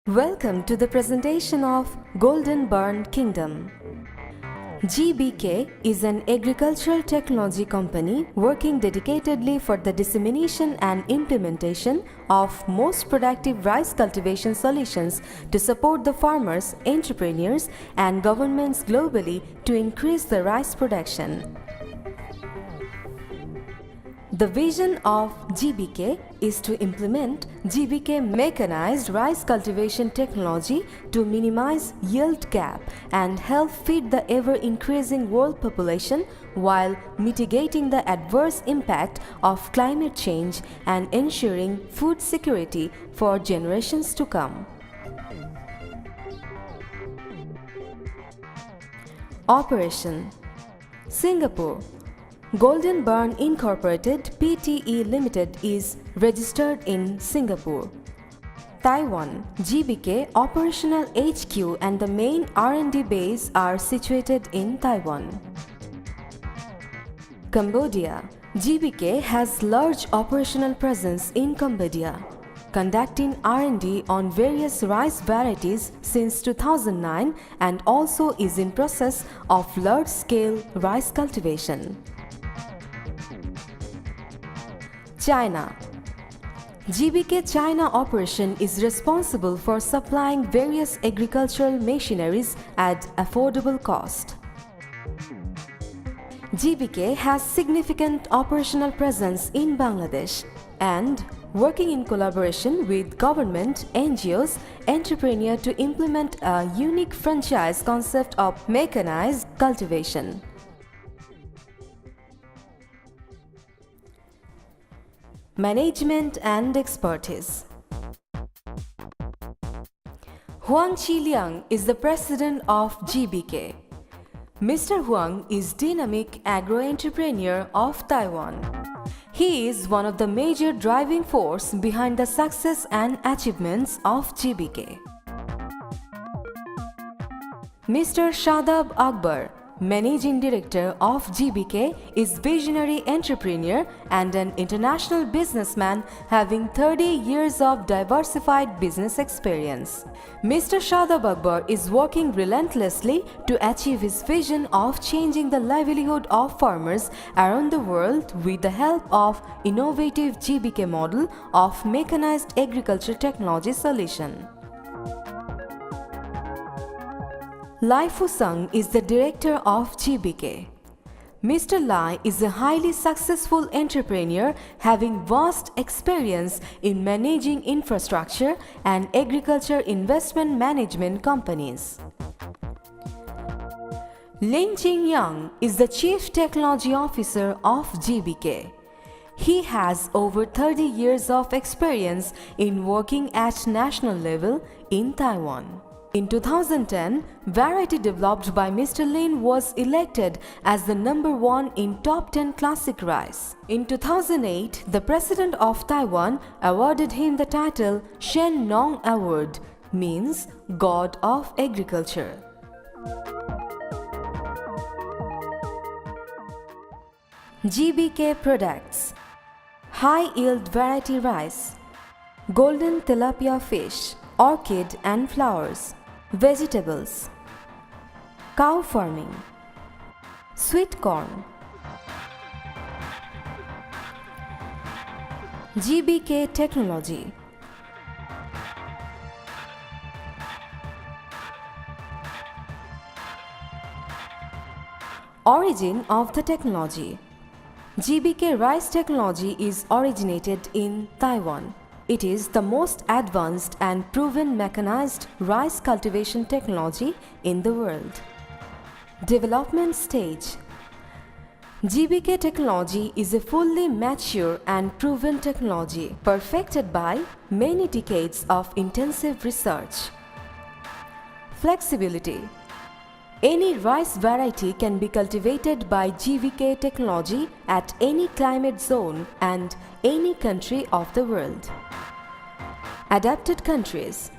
Welcome to the presentation of Golden Burn Kingdom. GBK is an agricultural technology company working dedicatedly for the dissemination and implementation of most productive rice cultivation solutions to support the farmers, entrepreneurs, and governments globally to increase the rice production. The vision of GBK is to implement GBK mechanized rice cultivation technology to minimize yield gap and help feed the ever-increasing world population while mitigating the adverse impact of climate change and ensuring food security for generations to come. Operation Singapore. Golden Burn Incorporated Pte Limited is registered in Singapore. Taiwan. GBK operational HQ and the main R&D base are situated in Taiwan. Cambodia. GBK has large operational presence in Cambodia, conducting R&D on various rice varieties since 2009 and also is in process of large-scale rice cultivation. China. GBK China operation is responsible for supplying various agricultural machineries at affordable cost. GBK has significant operational presence in Bangladesh and working in collaboration with government, NGOs, entrepreneurs to implement a unique franchise concept of mechanized cultivation. Management and expertise. Huang Qiliang is the president of GBK. Mr. Huang is dynamic agro-entrepreneur of Taiwan. He is one of the major driving force behind the success and achievements of GBK. Mr. Shadab Akbar, Managing Director of GBK, is visionary entrepreneur and an international businessman having 30 years of diversified business experience. Mr. Shadab Akbar is working relentlessly to achieve his vision of changing the livelihood of farmers around the world with the help of innovative GBK model of mechanized agriculture technology solution. Lai Fusang is the director of GBK. Mr. Lai is a highly successful entrepreneur having vast experience in managing infrastructure and agriculture investment management companies. Lin Jingyang is the Chief Technology Officer of GBK. He has over 30 years of experience in working at national level in Taiwan. In 2010, variety developed by Mr. Lin was elected as the #1 in top 10 classic rice. In 2008, the President of Taiwan awarded him the title Shen Nong Award, means God of Agriculture. GBK products: high-yield variety rice, golden tilapia fish, orchid and flowers, vegetables, cow farming, sweet corn. GBK technology. Origin of the technology. GBK rice technology is originated in Taiwan. It is the most advanced and proven mechanized rice cultivation technology in the world. Development stage. GBK technology is a fully mature and proven technology perfected by many decades of intensive research. Flexibility. Any rice variety can be cultivated by GBK technology at any climate zone and any country of the world. Adapted countries.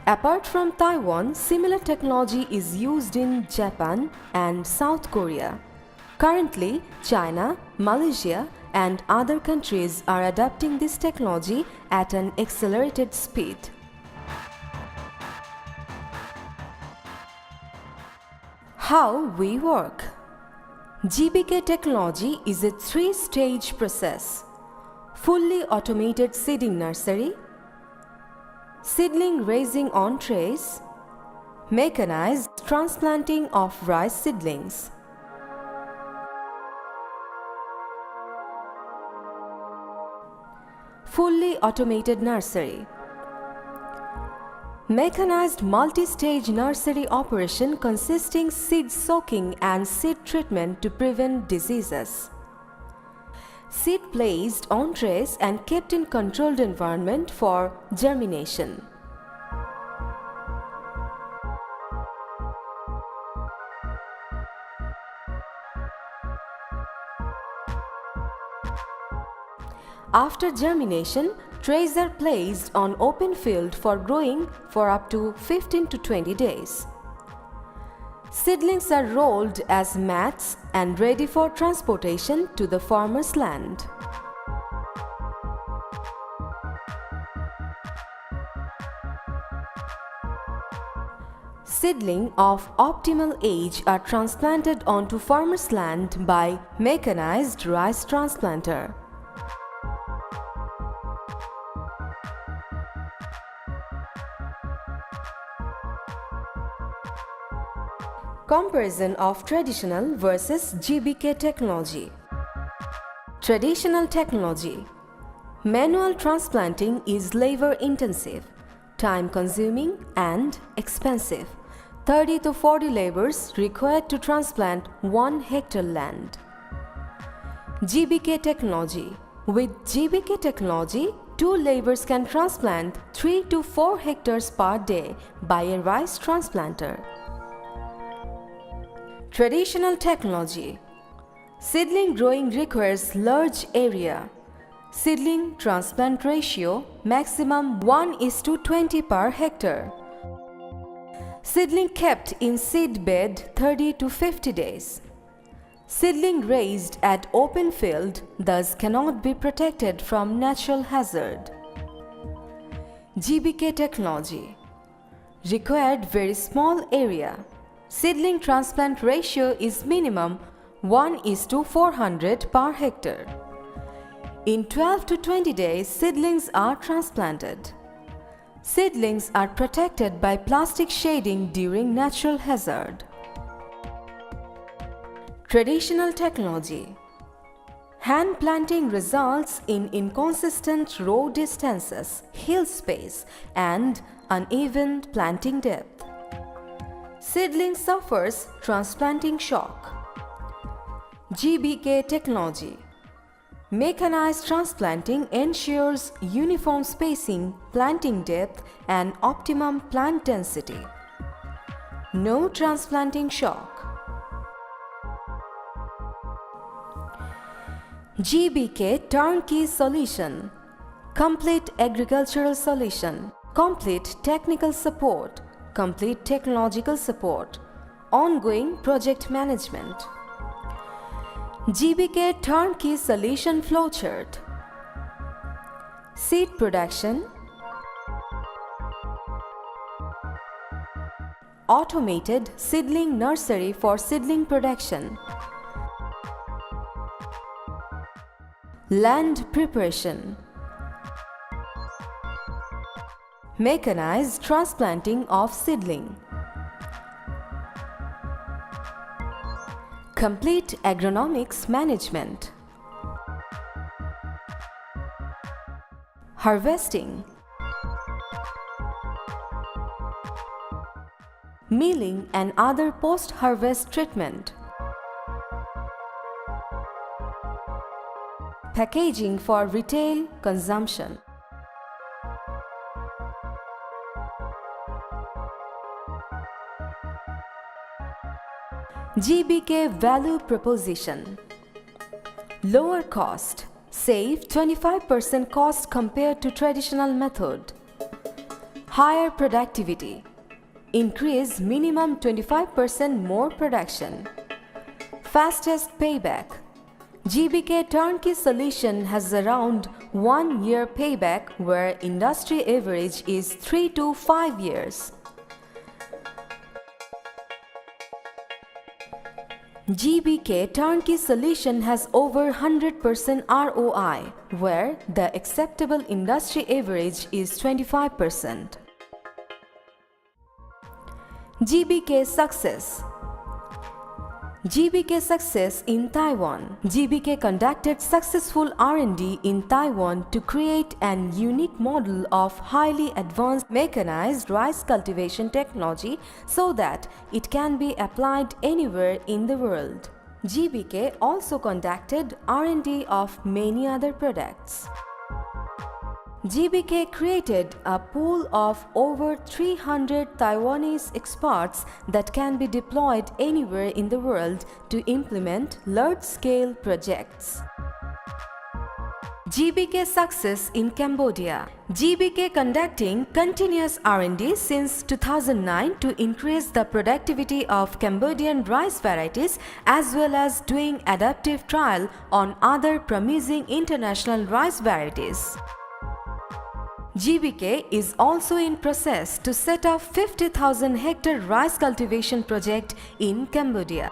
Apart from Taiwan, similar technology is used in Japan and South Korea. Currently, China, Malaysia, and other countries are adopting this technology at an accelerated speed. How we work. GBK technology is a three-stage process: fully automated seeding nursery, seedling raising on trays, mechanized transplanting of rice seedlings. Fully automated nursery. Mechanized multi-stage nursery operation consisting seed soaking and seed treatment to prevent diseases. Seed placed on trays and kept in controlled environment for germination. After germination, trays are placed on open field for growing for up to 15 to 20 days. Seedlings are rolled as mats and ready for transportation to the farmer's land. Seedling of optimal age are transplanted onto farmer's land by mechanized rice transplanter. Comparison of traditional versus GBK technology. Traditional technology. Manual transplanting is labor-intensive, time-consuming and expensive. 30 to 40 laborers required to transplant 1 hectare land. GBK technology. With GBK technology, 2 laborers can transplant 3 to 4 hectares per day by a rice transplanter. Traditional technology. Seedling growing requires large area. Seedling transplant ratio maximum 1:20 per hectare. Seedling kept in seed bed 30 to 50 days. Seedling raised at open field thus cannot be protected from natural hazard. GBK technology. Required very small area. Seedling transplant ratio is minimum 1:400 per hectare. In 12 to 20 days, seedlings are transplanted. Seedlings are protected by plastic shading during natural hazard. Traditional technology. Hand planting results in inconsistent row distances, hill space, and uneven planting depth. Seedling suffers transplanting shock. GBK technology. Mechanized transplanting ensures uniform spacing, planting depth, and optimum plant density. No transplanting shock. GBK turnkey solution. Complete agricultural solution. Complete technical support. Complete technological support, ongoing project management. GBK turnkey solution flowchart. Seed production, automated seedling nursery for seedling production, land preparation, mechanized transplanting of seedling, complete agronomics management, harvesting, milling and other post-harvest treatment, packaging for retail consumption. GBK value proposition. Lower cost. Save 25% cost compared to traditional method. Higher productivity. Increase minimum 25% more production. Fastest payback. GBK turnkey solution has around 1 year payback where industry average is 3 to 5 years. GBK Turnkey Solution has over 100% ROI, where the acceptable industry average is 25%. GBK Success. GBK Success in Taiwan. GBK conducted successful R&D in Taiwan to create an unique model of highly advanced mechanized rice cultivation technology so that it can be applied anywhere in the world. GBK also conducted R&D of many other products. GBK created a pool of over 300 Taiwanese experts that can be deployed anywhere in the world to implement large-scale projects. GBK Success in Cambodia. GBK conducting continuous R&D since 2009 to increase the productivity of Cambodian rice varieties as well as doing adaptive trial on other promising international rice varieties. GBK is also in process to set up 50,000 hectare rice cultivation project in Cambodia.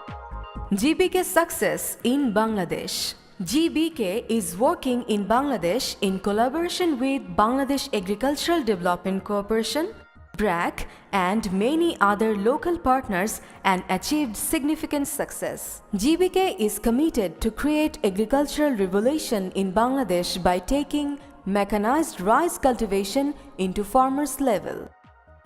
GBK Success in Bangladesh. GBK is working in Bangladesh in collaboration with Bangladesh Agricultural Development Corporation, BRAC, and many other local partners and achieved significant success. GBK is committed to create agricultural revolution in Bangladesh by taking mechanized rice cultivation into farmers' level.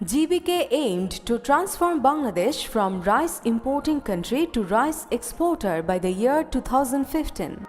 GBK aimed to transform Bangladesh from rice importing country to rice exporter by the year 2015.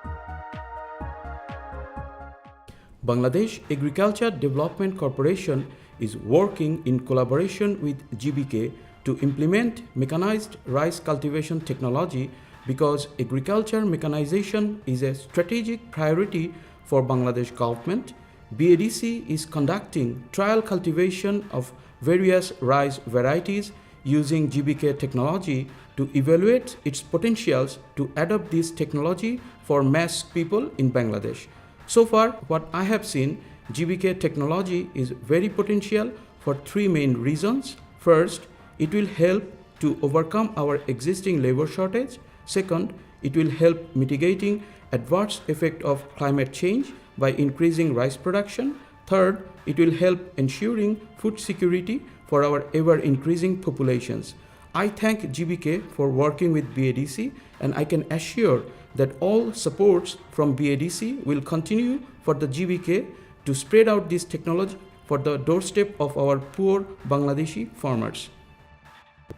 Bangladesh Agriculture Development Corporation is working in collaboration with GBK to implement mechanized rice cultivation technology because agriculture mechanization is a strategic priority for Bangladesh government. BADC is conducting trial cultivation of various rice varieties using GBK technology to evaluate its potentials to adopt this technology for mass people in Bangladesh. So far, what I have seen, GBK technology is very potential for three main reasons. First, it will help to overcome our existing labor shortage. Second, it will help mitigating adverse effect of climate change by increasing rice production. Third, it will help ensuring food security for our ever-increasing populations. I thank GBK for working with BADC, and I can assure that all supports from BADC will continue for the GBK to spread out this technology for the doorstep of our poor Bangladeshi farmers.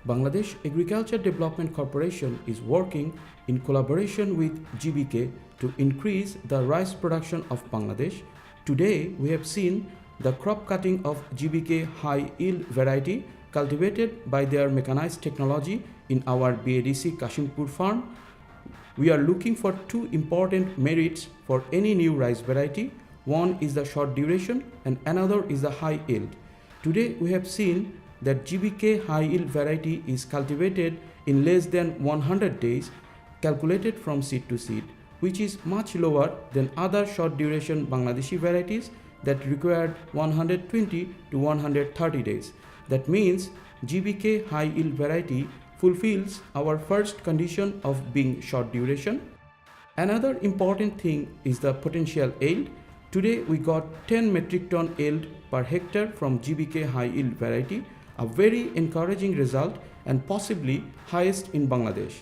Bangladesh Agriculture Development Corporation is working in collaboration with GBK to increase the rice production of Bangladesh. Today, we have seen the crop cutting of GBK high yield variety cultivated by their mechanized technology in our BADC Kashimpur farm. We are looking for two important merits for any new rice variety. One is the short duration and another is the high yield. Today, we have seen that GBK high yield variety is cultivated in less than 100 days calculated from seed to seed, which is much lower than other short duration Bangladeshi varieties that required 120 to 130 days. That means GBK high yield variety fulfills our first condition of being short duration. Another important thing is the potential yield. Today we got 10 metric ton yield per hectare from GBK high yield variety, a very encouraging result and possibly highest in Bangladesh.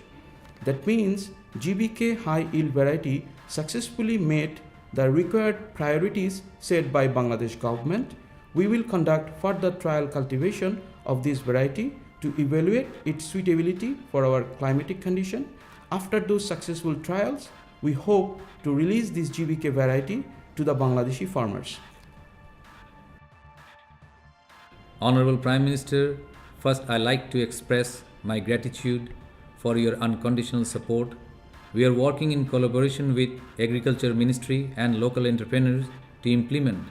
That means GBK high yield variety successfully met the required priorities set by Bangladesh government. We will conduct further trial cultivation of this variety to evaluate its suitability for our climatic condition. After those successful trials, we hope to release this GBK variety to the Bangladeshi farmers. Honorable Prime Minister, first I like to express my gratitude for your unconditional support. We are working in collaboration with Agriculture Ministry and local entrepreneurs to implement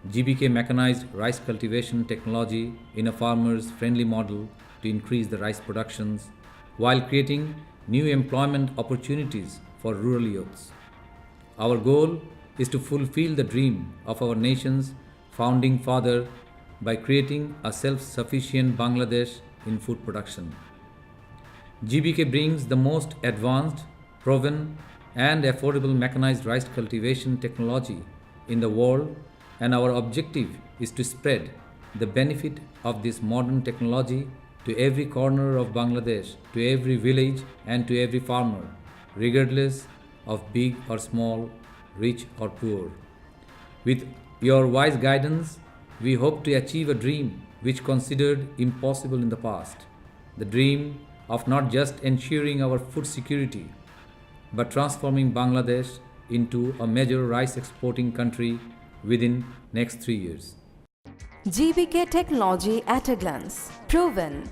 GBK mechanized rice cultivation technology in a farmers-friendly model to increase the rice productions while creating new employment opportunities for rural youths. Our goal is to fulfill the dream of our nation's founding father by creating a self-sufficient Bangladesh in food production. GBK brings the most advanced, proven, and affordable mechanized rice cultivation technology in the world, and our objective is to spread the benefit of this modern technology to every corner of Bangladesh, to every village, and to every farmer, regardless of big or small, rich or poor. With your wise guidance, we hope to achieve a dream which considered impossible in the past. The dream of not just ensuring our food security, but transforming Bangladesh into a major rice exporting country within next 3 years. GBK technology at a glance. Proven.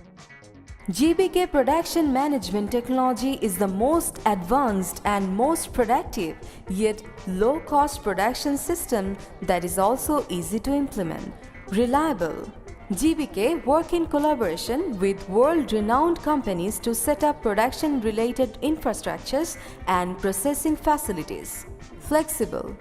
GBK production management technology is the most advanced and most productive yet low-cost production system that is also easy to implement. Reliable. GBK work in collaboration with world-renowned companies to set up production-related infrastructures and processing facilities. Flexible.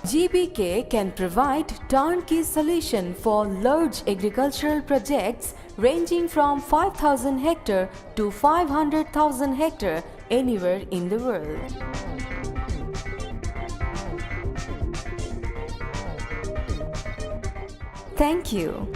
GBK can provide turnkey solution for large agricultural projects ranging from 5,000 hectare to 500,000 hectare anywhere in the world. Thank you.